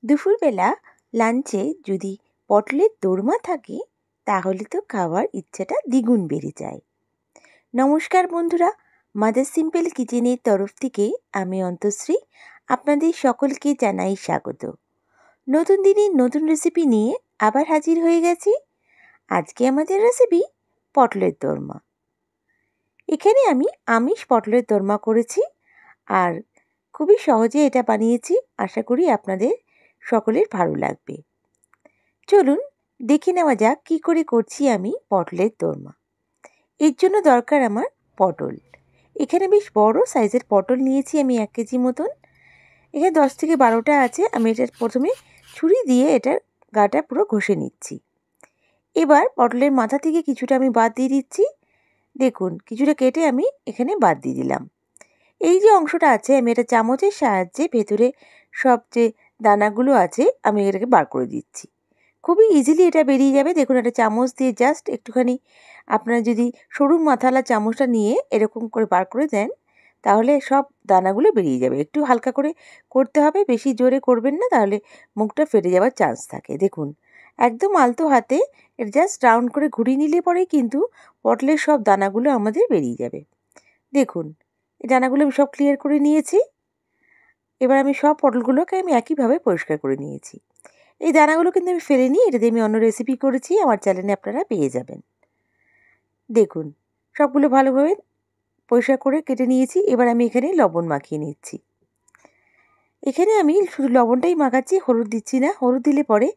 দুপুরবেলা লাঞ্চে যদি পটলের দোরমা থাকে তাহলে তো খাওয়ার ইচ্ছাটা দ্বিগুণ বেড়ে যায়। নমস্কার বন্ধুরা, মাদার সিম্পল কিচেনের তরফ থেকে আমি অন্তশ্রী আপনাদের সকলকে জানাই স্বাগত। নতুন দিনের নতুন রেসিপি নিয়ে আবার হাজির হয়ে গেছি। আজকে আমাদের রেসিপি পটলের দোরমা। এখানে আমি আমিষ পটলের দোরমা করেছি আর খুবই সহজে এটা বানিয়েছি। আশা করি আপনাদের সকলের ভালো লাগবে। চলুন দেখে নেওয়া যাক কী করে করছি আমি পটলের দোরমা। এর জন্য দরকার আমার পটল। এখানে বেশ বড় সাইজের পটল নিয়েছি আমি 1 কেজি মতন। এখানে 10 থেকে 12টা আছে। আমি এটা প্রথমে ছুরি দিয়ে এটার গাটা পুরো ঘষে নিচ্ছি। এবার পটলের মাথা থেকে কিছুটা আমি বাদ দিয়ে দিচ্ছি। দেখুন কিছুটা কেটে আমি এখানে বাদ দিয়ে দিলাম। এই যে অংশটা আছে আমি এটা চামচের সাহায্যে ভেতরে সব যে দানাগুলো আছে আমি এটাকে বার করে দিচ্ছি। খুবই ইজিলি এটা বেরিয়ে যাবে। দেখুন একটা চামচ দিয়ে জাস্ট একটুখানি আপনারা যদি সরু মাথাওয়ালা চামচটা নিয়ে এরকম করে বার করে দেন তাহলে সব দানাগুলো বেরিয়ে যাবে। একটু হালকা করে করতে হবে, বেশি জোরে করবেন না, তাহলে মুখটা ফেটে যাওয়ার চান্স থাকে। দেখুন একদম আলতো হাতে এটা জাস্ট রাউন্ড করে ঘুরিয়ে নিলে পরেই কিন্তু পটলের সব দানাগুলো আমাদের বেরিয়ে যাবে। দেখুন এই দানাগুলো আমি সব ক্লিয়ার করে নিয়েছি। এবার আমি সব পটলগুলোকে আমি একইভাবে পরিষ্কার করে নিয়েছি। এই দানাগুলো কিন্তু আমি ফেলিনি, এটা দিয়ে আমি অন্য রেসিপি করেছি, আমার চ্যানেলে আপনারা পেয়ে যাবেন। দেখুন সবগুলো ভালোভাবে পরিষ্কার করে কেটে নিয়েছি। এবার আমি এখানে লবণ মাখিয়ে নিচ্ছি। এখানে আমি শুধু লবণটাই মাখাচ্ছি, হলুদ দিচ্ছি না। হলুদ দিলে পরে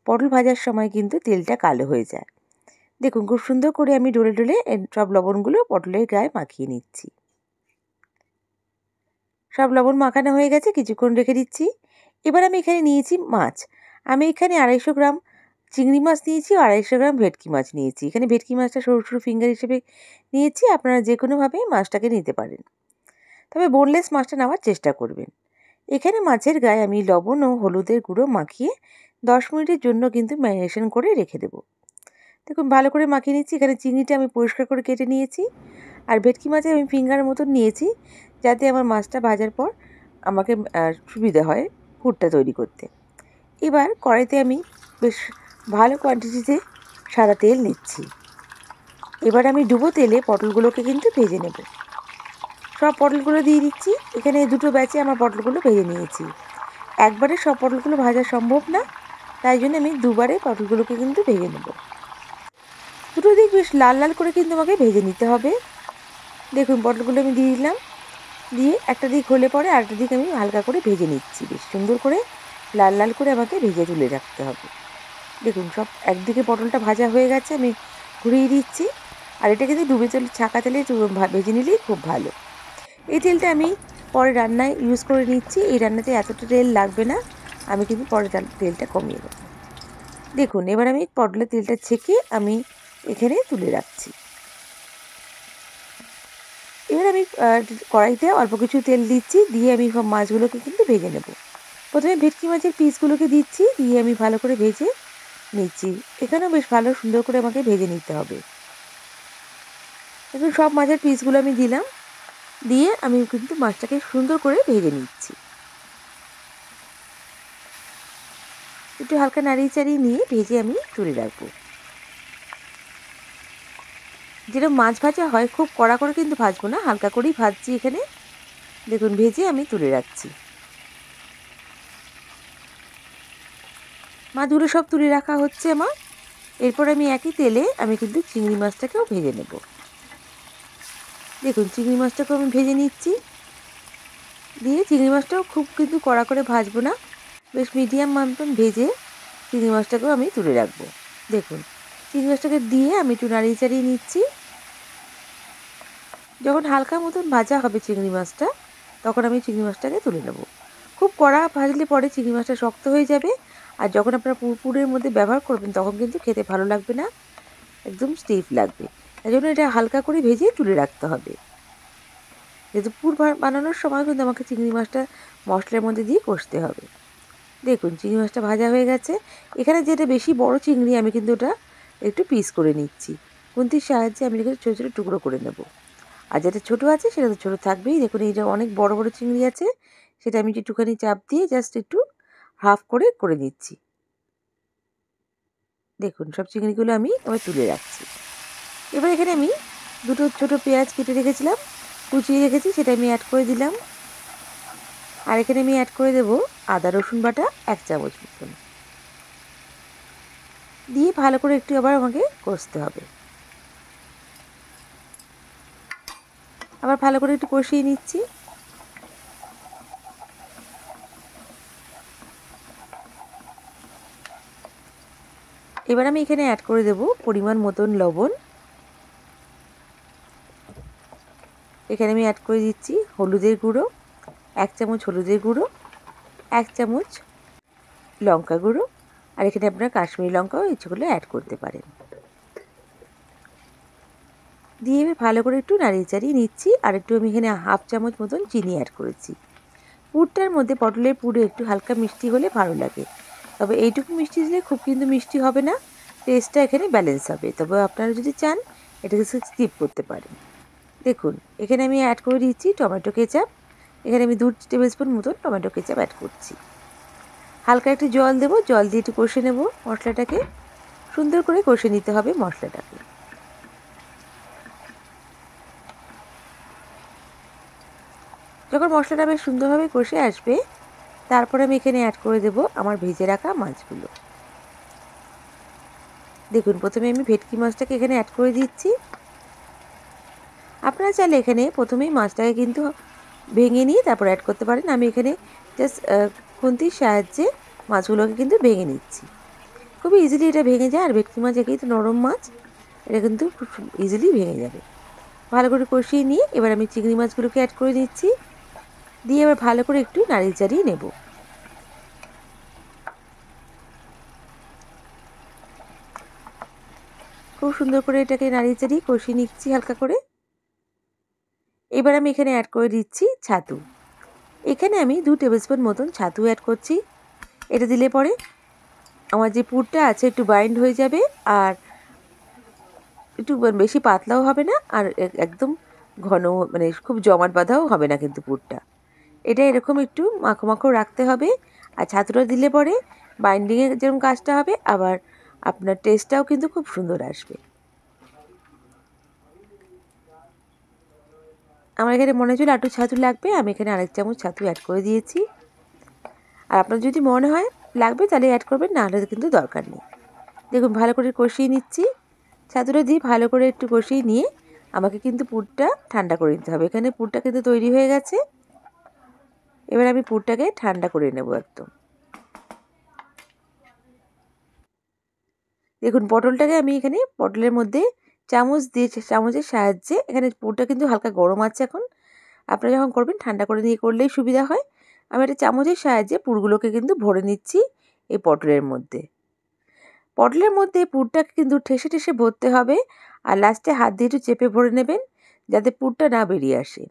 পটল ভাজার সময় কিন্তু তেলটা কালো হয়ে যায়। দেখুন খুব সুন্দর করে আমি ডলে ডলে সব লবণগুলো পটলের গায়ে মাখিয়ে নিচ্ছি। সব লবণ মাখানো হয়ে গেছে, কিছুক্ষণ রেখে দিচ্ছি। এবার আমি এখানে নিয়েছি মাছ। আমি এখানে 250 গ্রাম চিংড়ি মাছ নিয়েছি, 250 গ্রাম ভেটকি মাছ নিয়েছি। এখানে ভেটকি মাছটা সরু সরু ফিঙ্গার হিসেবে নিয়েছি। আপনারা যে কোনোভাবে মাছটাকে নিতে পারেন, তবে বোনলেস মাছটা নেওয়ার চেষ্টা করবেন। এখানে মাছের গায়ে আমি লবণ ও হলুদের গুঁড়ো মাখিয়ে 10 মিনিটের জন্য কিন্তু ম্যারিনেশন করে রেখে দেবো। দেখুন ভালো করে মাখিয়ে নিচ্ছি। এখানে চিংড়িটা আমি পরিষ্কার করে কেটে নিয়েছি আর ভেটকি মাছে আমি ফিঙ্গার মতন নিয়েছি, যাতে আমার মাছটা ভাজার পর আমাকে সুবিধা হয় পুরটা তৈরি করতে। এবার কড়াইতে আমি বেশ ভালো কোয়ান্টিটিতে সাদা তেল নিচ্ছি। এবার আমি ডুবো তেলে পটলগুলোকে কিন্তু ভেজে নেব। সব পটলগুলো দিয়ে দিচ্ছি। এখানে 2টো ব্যাচে আমার পটলগুলো ভেজে নিয়েছি। একবারে সব পটলগুলো ভাজা সম্ভব না, তাই জন্য আমি দুবারে পটলগুলোকে কিন্তু ভেজে নেব। দুটো দিক বেশ লাল লাল করে কিন্তু আমাকে ভেজে নিতে হবে। দেখুন পটলগুলো আমি দিয়ে দিলাম, দিয়ে একটা দিক হলে পরে আরেকটা দিক আমি হালকা করে ভেজে নিচ্ছি। বেশ সুন্দর করে লাল লাল করে আমাকে ভেজে তুলে রাখতে হবে। দেখুন সব একদিকে পটলটা ভাজা হয়ে গেছে, আমি ঘুরিয়ে দিচ্ছি। আর এটা কিন্তু ডুবে তেল ছাঁকা তেলে ভেজে নিলেই খুব ভালো। এই তেলটা আমি পরে রান্নায় ইউজ করে নিচ্ছি। এই রান্নাতে এতটা তেল লাগবে না, আমি কিন্তু পরে তেলটা কমিয়ে দেবো। দেখুন এবার আমি পটলের তেলটা ছেঁকে আমি এখানে তুলে রাখছি। এবার আমি কড়াইতে অল্প কিছু তেল দিচ্ছি, দিয়ে আমি সব মাছগুলোকে কিন্তু ভেজে নেব। প্রথমে ভেটকি মাছের পিসগুলোকে দিচ্ছি, দিয়ে আমি ভালো করে ভেজে নিচ্ছি। এখানেও বেশ ভালো সুন্দর করে আমাকে ভেজে নিতে হবে। দেখুন সব মাছের পিসগুলো আমি দিলাম, দিয়ে আমি কিন্তু মাছটাকে সুন্দর করে ভেজে নিচ্ছি। একটু হালকা নাড়িয়ে চাড়িয়ে নিয়ে ভেজে আমি তুলে রাখবো। যেরকম মাছ ভাজা হয় খুব কড়া করে কিন্তু ভাজবো না, হালকা করেই ভাজছি এখানে। দেখুন ভেজে আমি তুলে রাখছি। মাছগুলো সব তুলে রাখা হচ্ছে আমার। এরপর আমি একই তেলে আমি কিন্তু চিংড়ি মাছটাকেও ভেজে নেব। দেখুন চিংড়ি মাছটাকেও আমি ভেজে নিচ্ছি, দিয়ে চিংড়ি মাছটাও খুব কিন্তু কড়া করে ভাজবো না, বেশ মিডিয়াম মতন ভেজে চিংড়ি মাছটাকেও আমি তুলে রাখবো। দেখুন চিংড়ি মাছটাকে দিয়ে আমি একটু নাড়িয়ে চাড়িয়ে নিচ্ছি। যখন হালকা মতন ভাজা হবে চিংড়ি মাছটা, তখন আমি চিংড়ি মাছটাকে তুলে নেব। খুব কড়া ভাজলে পরে চিংড়ি মাছটা শক্ত হয়ে যাবে, আর যখন আপনারা পুরের মধ্যে ব্যবহার করবেন তখন কিন্তু খেতে ভালো লাগবে না, একদম স্টিফ লাগবে। তাই জন্য এটা হালকা করে ভেজে তুলে রাখতে হবে। যেহেতু পুর বানানোর সময় কিন্তু আমাকে চিংড়ি মাছটা মশলার মধ্যে দিয়ে কষতে হবে। দেখুন চিংড়ি মাছটা ভাজা হয়ে গেছে। এখানে যেটা বেশি বড় চিংড়ি আমি কিন্তু ওটা একটু পিস করে নিচ্ছি। খুন্তির সাহায্যে আমি এখানে ছোটো ছোটো টুকরো করে নেব। আর যেটা ছোটো আছে সেটা তো ছোটো থাকবেই। দেখুন এইটা অনেক বড় বড় চিংড়ি আছে, সেটা আমি একটুখানি চাপ দিয়ে জাস্ট একটু হাফ করে করে নিচ্ছি। দেখুন সব চিংড়িগুলো আমি এবার তুলে রাখছি। এবার এখানে আমি দুটো ছোট পেঁয়াজ কেটে রেখেছিলাম, কুচিয়ে রেখেছি, সেটা আমি অ্যাড করে দিলাম। আর এখানে আমি অ্যাড করে দেবো আদা রসুন বাটা 1 চামচ মতন, দিয়ে ভালো করে একটু আবার আমাকে কষতে হবে। আবার ভালো করে একটু কষিয়ে নিচ্ছি। এবার আমি এখানে অ্যাড করে দেব পরিমাণ মতন লবণ। এখানে আমি অ্যাড করে দিচ্ছি হলুদের গুঁড়ো, 1 চামচ হলুদের গুঁড়ো, 1 চামচ লঙ্কা গুঁড়ো, আর এখানে আপনারা কাশ্মীরি লঙ্কাও ইচ্ছে করলে অ্যাড করতে পারেন। দিয়ে এবার ভালো করে একটু নাড়িয়ে চাড়িয়ে নিচ্ছি। আর একটু আমি এখানে হাফ চামচ মতন চিনি অ্যাড করেছি। পুরটার মধ্যে পটলের পুরে একটু হালকা মিষ্টি হলে ভালো লাগে, তবে এইটুকু মিষ্টি দিলে খুব কিন্তু মিষ্টি হবে না, টেস্টটা এখানে ব্যালেন্স হবে। তবে আপনারা যদি চান এটাকে স্কিপ করতে পারেন। দেখুন এখানে আমি অ্যাড করে দিচ্ছি টমেটো কেচাপ। এখানে আমি 2 টেবিল স্পুন মতন টমেটো কেচাপ অ্যাড করছি। হালকা একটু জল দেবো, জল দিয়ে একটু কষে নেব মশলাটাকে। সুন্দর করে কষে নিতে হবে মশলাটাকে। যখন মশলাটা বেশ সুন্দরভাবে কষে আসবে, তারপরে আমি এখানে অ্যাড করে দেব আমার ভেজে রাখা মাছগুলো। দেখুন প্রথমে আমি ভেটকি মাছটাকে এখানে অ্যাড করে দিচ্ছি। আপনারা চাইলে এখানে প্রথমেই মাছটাকে কিন্তু ভেঙে নিয়ে তারপর অ্যাড করতে পারেন। আমি এখানে জাস্ট খুন্তির সাহায্যে মাছগুলোকে কিন্তু ভেঙে নিচ্ছি। খুবই ইজিলি এটা ভেঙে যায়, আর ভেটকি মাছ একেই তো নরম মাছ, এটা কিন্তু খুব ইজিলি ভেঙে যাবে। ভালো করে কষিয়ে নিয়ে এবার আমি চিংড়ি মাছগুলোকে অ্যাড করে দিচ্ছি, দিয়ে এবার ভালো করে একটু নাড়িয়ে চাড়িয়ে নেব। খুব সুন্দর করে এটাকে নাড়িয়ে চাড়িয়ে কষিয়ে নিচ্ছি হালকা করে। এবার আমি এখানে অ্যাড করে দিচ্ছি ছাতু। এখানে আমি 2 টেবিল স্পুন মতন ছাতু অ্যাড করছি। এটা দিলে পরে আমার যে পুরটা আছে একটু বাইন্ড হয়ে যাবে, আর একটু বেশি পাতলাও হবে না, আর একদম ঘন মানে খুব জমাট বাঁধাও হবে না কিন্তু পুরটা। এটা এরকম একটু মাখো মাখো রাখতে হবে। আর ছাতুটা দিলে পরে বাইন্ডিংয়ের যেরকম কাজটা হবে, আবার আপনার টেস্টটাও কিন্তু খুব সুন্দর আসবে। আমার এখানে মনে হচ্ছিল একটু ছাতু লাগবে, আমি এখানে আরেক চামচ ছাতু অ্যাড করে দিয়েছি। আর আপনার যদি মনে হয় লাগবে তাহলে অ্যাড করবেন, না হলে কিন্তু দরকার নেই। দেখুন ভালো করে কষিয়ে নিচ্ছি। ছাতুটা দিয়ে ভালো করে একটু কষিয়ে নিয়ে আমাকে কিন্তু পুরটা ঠান্ডা করে নিতে হবে। এখানে পুরটা কিন্তু তৈরি হয়ে গেছে। এবার আমি পুরটাকে ঠান্ডা করে নেব একদম। দেখুন পটলটাকে আমি এখানে পটলের মধ্যে চামচের সাহায্যে, এখানে পুরটা কিন্তু হালকা গরম আছে এখন, আপনারা যখন করবেন ঠান্ডা করে নিয়ে করলেই সুবিধা হয়। আমি একটা চামচের সাহায্যে পুরগুলোকে কিন্তু ভরে নিচ্ছি এই পটলের মধ্যে। পটলের মধ্যে পুরটাকে কিন্তু ঠেসে ঠেসে ভরতে হবে, আর লাস্টে হাত দিয়ে একটু চেপে ভরে নেবেন যাতে পুরটা না বেরিয়ে আসে।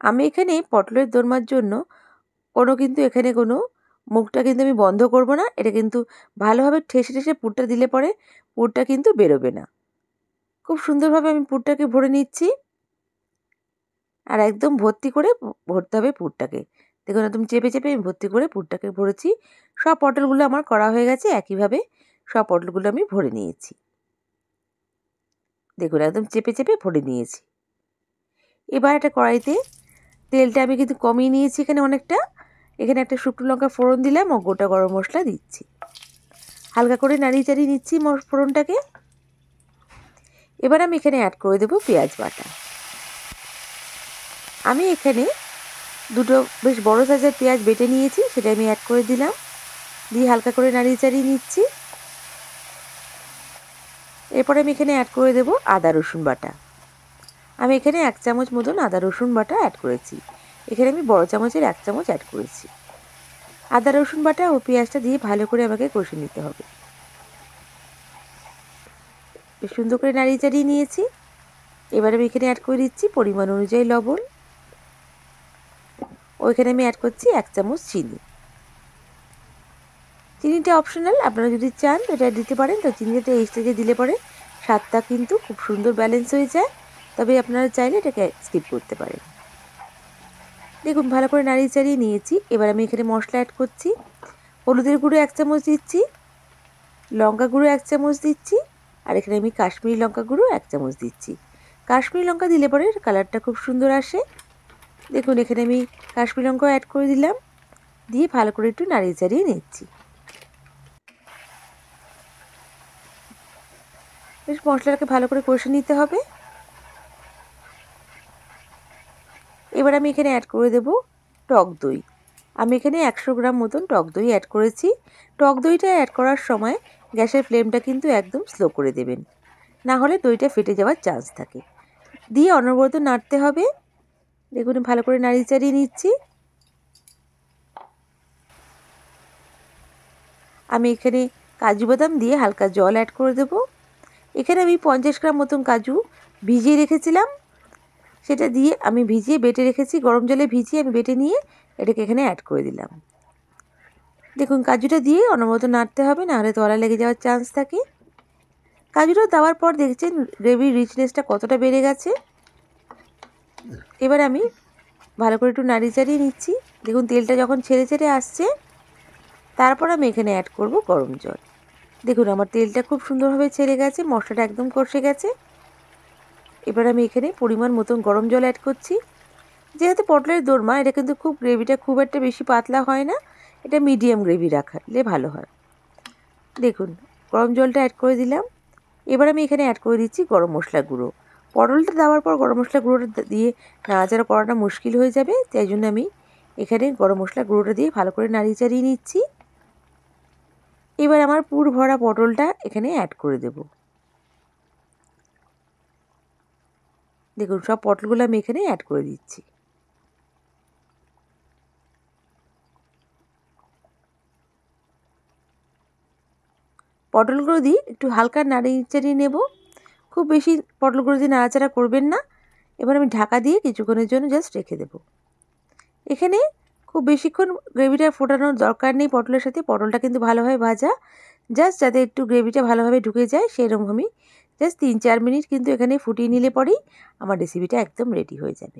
আমি এখানে পটলের দোরমার জন্য কিন্তু এখানে কোনো মুখটা কিন্তু আমি বন্ধ করব না। এটা কিন্তু ভালোভাবে ঠেসে ঠেসে পুরটা দিলে পরে পুরটা কিন্তু বেরোবে না। খুব সুন্দরভাবে আমি পুরটাকে ভরে নিচ্ছি, আর একদম ভর্তি করে ভরতে হবে পুরটাকে। দেখুন একদম চেপে চেপে আমি ভর্তি করে পুরটাকে ভরেছি। সব পটলগুলো আমার করা হয়ে গেছে, একইভাবে সব পটলগুলো আমি ভরে নিয়েছি। দেখুন একদম চেপে চেপে ভরে নিয়েছি। এবার একটা কড়াইতে তেলটা আমি কিন্তু কমিয়ে নিয়েছি এখানে অনেকটা। এখানে একটা শুকনো লঙ্কা ফোড়ন দিলাম ও গোটা গরম মশলা দিচ্ছি। হালকা করে নাড়িয়ে চাড়িয়ে নিচ্ছি ফোড়নটাকে। এবার আমি এখানে অ্যাড করে দেবো পেঁয়াজ বাটা। আমি এখানে দুটো বেশ বড় সাইজের পেঁয়াজ বেটে নিয়েছি, সেটা আমি অ্যাড করে দিলাম, দিয়ে হালকা করে নাড়িয়ে চাড়িয়ে নিচ্ছি। এরপরে আমি এখানে অ্যাড করে দেবো আদা রসুন বাটা। আমি এখানে 1 চামচ মতন আদা রসুন বাটা অ্যাড করেছি। এখানে আমি বড় চামচের 1 চামচ অ্যাড করেছি। আদা রসুন বাটা ও পেঁয়াজটা দিয়ে ভালো করে আমাকে কষে নিতে হবে। বেশ সুন্দর করে নাড়িয়ে চাড়িয়ে নিয়েছি। এবার আমি এখানে অ্যাড করে দিচ্ছি পরিমাণ অনুযায়ী লবণ। ওইখানে আমি অ্যাড করছি 1 চামচ চিনি। চিনিটা অপশনাল, আপনারা যদি চান তো এটা দিতে পারেন। তো চিনিটা এই স্টেজে দিলে পরে স্বাদটা কিন্তু খুব সুন্দর ব্যালেন্স হয়ে যায়, তবে আপনারা চাইলে এটাকে স্কিপ করতে পারেন। দেখুন ভালো করে নাড়িয়ে চাড়িয়ে নিয়েছি। এবার আমি এখানে মশলা অ্যাড করছি। হলুদের গুঁড়ো 1 চামচ দিচ্ছি, লঙ্কা গুঁড়ো 1 চামচ দিচ্ছি, আর এখানে আমি কাশ্মীরি লঙ্কা গুঁড়ো 1 চামচ দিচ্ছি। কাশ্মীরি লঙ্কা দিলে পরে কালারটা খুব সুন্দর আসে। দেখুন এখানে আমি কাশ্মীরি লঙ্কাও অ্যাড করে দিলাম, দিয়ে ভালো করে একটু নাড়িয়ে চাড়িয়ে নিচ্ছি। বেশ মশলাটাকে ভালো করে কষে নিতে হবে। এবার আমি এখানে অ্যাড করে দেব টক দই। আমি এখানে 100 গ্রাম মতন টক দই অ্যাড করেছি। টক দইটা অ্যাড করার সময় গ্যাসের ফ্লেমটা কিন্তু একদম স্লো করে দেবেন, না হলে দইটা ফেটে যাওয়ার চান্স থাকে। দিয়ে অনবরত নাড়তে হবে। দেখুন ভালো করে নাড়িয়ে চাড়িয়ে নিচ্ছি। আমি এখানে কাজু বাদাম দিয়ে হালকা জল অ্যাড করে দেব। এখানে আমি 50 গ্রাম মতন কাজু ভিজিয়ে রেখেছিলাম, সেটা দিয়ে আমি ভিজিয়ে বেটে রেখেছি। গরম জলে ভিজিয়ে আমি বেটে নিয়ে এটাকে এখানে অ্যাড করে দিলাম। দেখুন কাজুটা দিয়ে অনবরত নাড়তে হবে, নাহলে তলা লেগে যাওয়ার চান্স থাকে। কাজুটা দেওয়ার পর দেখছেন গ্রেভির রিচনেসটা কতটা বেড়ে গেছে। এবার আমি ভালো করে একটু নাড়িয়ে চাড়িয়ে নিচ্ছি। দেখুন তেলটা যখন ছেড়ে ছেড়ে আসছে, তারপর আমি এখানে অ্যাড করব গরম জল। দেখুন আমার তেলটা খুব সুন্দরভাবে ছেড়ে গেছে, মশলাটা একদম কষে গেছে। এবার আমি এখানে পরিমাণ মতন গরম জল অ্যাড করছি। যেহেতু পটলের দোরমা, এটা কিন্তু গ্রেভিটা খুব একটা বেশি পাতলা হয় না, এটা মিডিয়াম গ্রেভি রাখলে ভালো হয়। দেখুন গরম জলটা অ্যাড করে দিলাম। এবার আমি এখানে অ্যাড করে দিচ্ছি গরম মশলা গুঁড়ো। পটলটা দেওয়ার পর গরম মশলা গুঁড়োটা দিয়ে নাড়াচাড়া করাটা মুশকিল হয়ে যাবে, তাই জন্য আমি এখানে গরম মশলা গুঁড়োটা দিয়ে ভালো করে নাড়িয়ে চাড়িয়ে নিচ্ছি। এবার আমার পুর ভরা পটলটা এখানে অ্যাড করে দেব। দেখুন সব পটলগুলো আমি এখানে অ্যাড করে দিচ্ছি। পটলগুলো দিয়ে একটু হালকা নাড়িয়ে চাড়িয়ে নেব, খুব বেশি পটলগুলো দিয়ে নাড়াচাড়া করবেন না। এবার আমি ঢাকা দিয়ে কিছুক্ষণের জন্য জাস্ট রেখে দেব। এখানে খুব বেশিক্ষণ গ্রেভিটা ফোটানোর দরকার নেই পটলের সাথে, পটলটা কিন্তু ভালোভাবে ভাজা, জাস্ট যাতে একটু গ্রেভিটা ভালোভাবে ঢুকে যায় সেরকম আমি জাস্ট 3-4 মিনিট কিন্তু এখানে ফুটিয়ে নিলে পরেই আমার রেসিপিটা একদম রেডি হয়ে যাবে।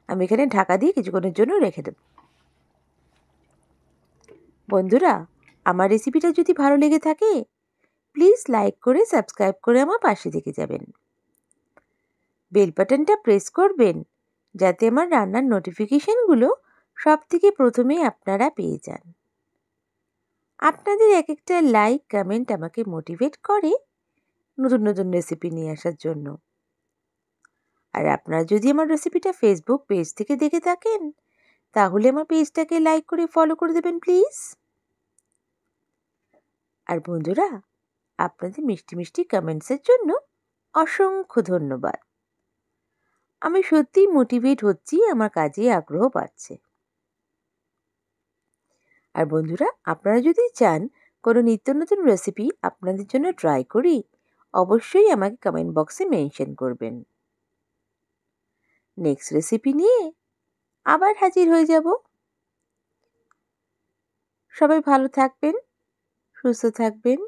আমি এখানে ঢাকা দিয়ে কিছুক্ষণের জন্য রেখে দেব। বন্ধুরা, আমার রেসিপিটা যদি ভালো লেগে থাকে প্লিজ লাইক করে সাবস্ক্রাইব করে আমার পাশে থেকে যাবেন। বেল বাটনটা প্রেস করবেন যাতে আমার রান্নার নোটিফিকেশনগুলো সবথেকে প্রথমে আপনারা পেয়ে যান। আপনাদের এক একটা লাইক কমেন্ট আমাকে মোটিভেট করে নতুন নতুন রেসিপি নিয়ে আসার জন্য। আর আপনারা যদি আমার রেসিপিটা ফেসবুক পেজ থেকে দেখে থাকেন তাহলে আমার পেজটাকে লাইক করে ফলো করে দেবেন প্লিজ। আর বন্ধুরা, আপনাদের মিষ্টি মিষ্টি কমেন্টসের জন্য অসংখ্য ধন্যবাদ। আমি সত্যিই মোটিভেট হচ্ছি, আমার কাজে আগ্রহ বাড়ছে। আর বন্ধুরা, আপনারা যদি চান কোনো নিত্য নতুন রেসিপি আপনাদের জন্য ট্রাই করি, অবশ্যই আমাকে কমেন্ট বক্সে মেনশন করবেন। নেক্সট রেসিপি নিয়ে আবার হাজির হয়ে যাব। সবাই ভালো থাকবেন, সুস্থ থাকবেন।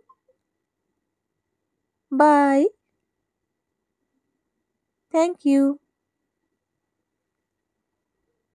বাই। Thank you.